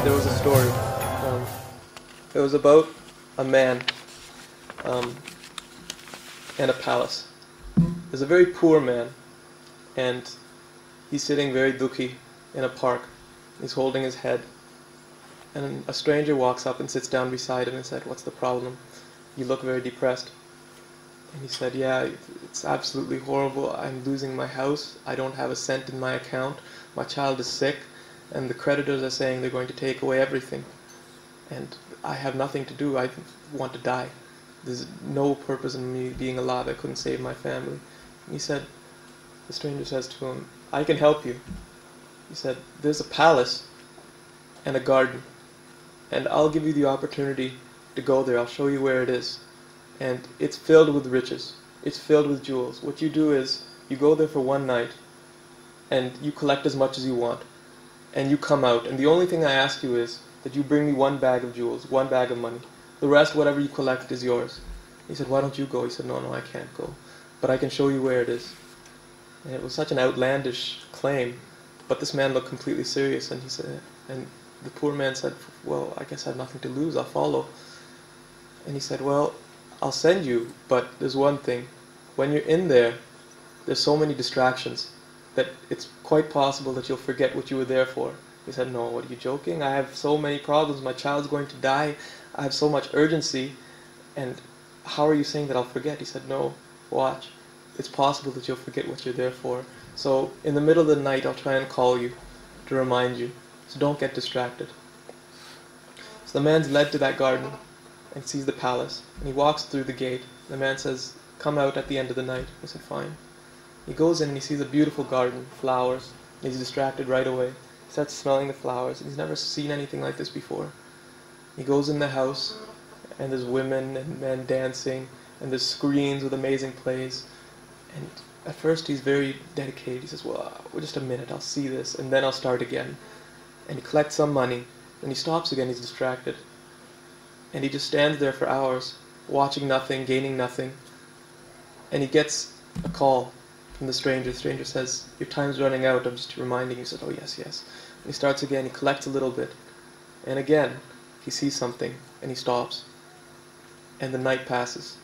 there was a story. It was about a man and a palace. There's a very poor man, and he's sitting very dukhi in a park. He's holding his head, and a stranger walks up and sits down beside him and said, "What's the problem? You look very depressed." And he said, "Yeah, it's absolutely horrible. I'm losing my house. I don't have a cent in my account. My child is sick, and the creditors are saying they're going to take away everything. And I have nothing to do. I want to die. There's no purpose in me being alive. I couldn't save my family." And he said, the stranger says to him, "I can help you." He said, "There's a palace and a garden, and I'll give you the opportunity to go there. I'll show you where it is. And it's filled with riches. It's filled with jewels. What you do is, you go there for one night, and you collect as much as you want, and you come out, and the only thing I ask you is that you bring me one bag of jewels, one bag of money. The rest, whatever you collect, is yours." He said, "Why don't you go?" He said, "No, I can't go, but I can show you where it is." And it was such an outlandish claim, but this man looked completely serious, and he said, and the poor man said, "Well, I guess I have nothing to lose. I'll follow." And he said, "Well, I'll send you, but there's one thing. When you're in there, there's so many distractions that it's quite possible that you'll forget what you were there for." He said, "No, what are you joking? I have so many problems. My child's going to die. I have so much urgency. And how are you saying that I'll forget?" He said, "No, watch. It's possible that you'll forget what you're there for. So in the middle of the night, I'll try and call you to remind you. So don't get distracted." So the man's led to that garden and sees the palace. And he walks through the gate. The man says, "Come out at the end of the night." He said, "Fine." He goes in and he sees a beautiful garden, flowers. And he's distracted right away. He starts smelling the flowers. And he's never seen anything like this before. He goes in the house, and there's women and men dancing, and there's screens with amazing plays. And at first he's very dedicated. He says, "Well, just a minute, I'll see this, and then I'll start again." And he collects some money, and he stops again. He's distracted. And he just stands there for hours, watching nothing, gaining nothing. And he gets a call from the stranger. The stranger says, "Your time's running out. I'm just reminding you." He said, "Oh, yes, yes." And he starts again. He collects a little bit. And again, he sees something, and he stops. And the night passes.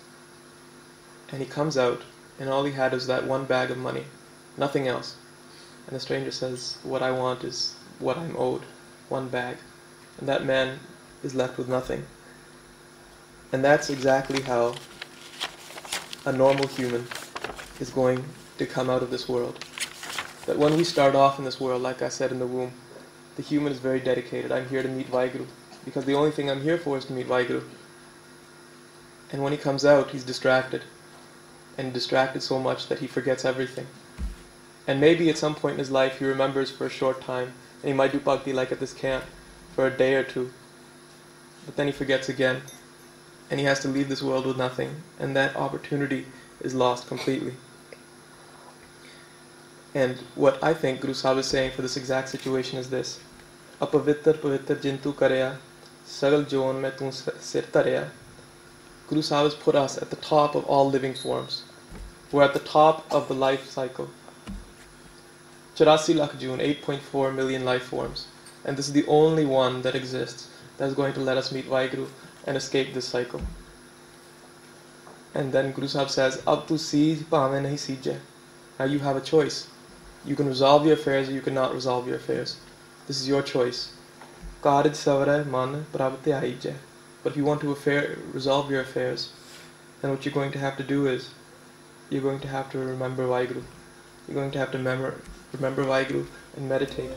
And he comes out, and all he had was that one bag of money. Nothing else. And the stranger says, "What I want is what I'm owed. One bag." And that man is left with nothing. And that's exactly how a normal human is going to come out of this world. That when we start off in this world, like I said in the womb, the human is very dedicated. I'm here to meet Vaheguru, because the only thing I'm here for is to meet Vaheguru. And when he comes out, he's distracted. And distracted so much that he forgets everything. And maybe at some point in his life he remembers for a short time, and he might do bhakti like at this camp for a day or two. But then he forgets again. And he has to leave this world with nothing. And that opportunity is lost completely. And what I think Guru Sahib is saying for this exact situation is this. "Apavittar pavittar jintu karya, sagal jon mein tu sir tarya." Guru Sahib has put us at the top of all living forms. We're at the top of the life cycle. 84 lakh June, 8.4 million life forms. And this is the only one that exists that is going to let us meet Vaheguru and escape this cycle. And then Guru Sahib says, "Ab tu seej bhave nahi seejhe." Now you have a choice. You can resolve your affairs or you cannot resolve your affairs. This is your choice. Karaj savare man prabh dhyayi je. But if you want to resolve your affairs, then what you're going to have to do is, you're going to have to remember Vaheguru. You're going to have to remember Vaheguru and meditate.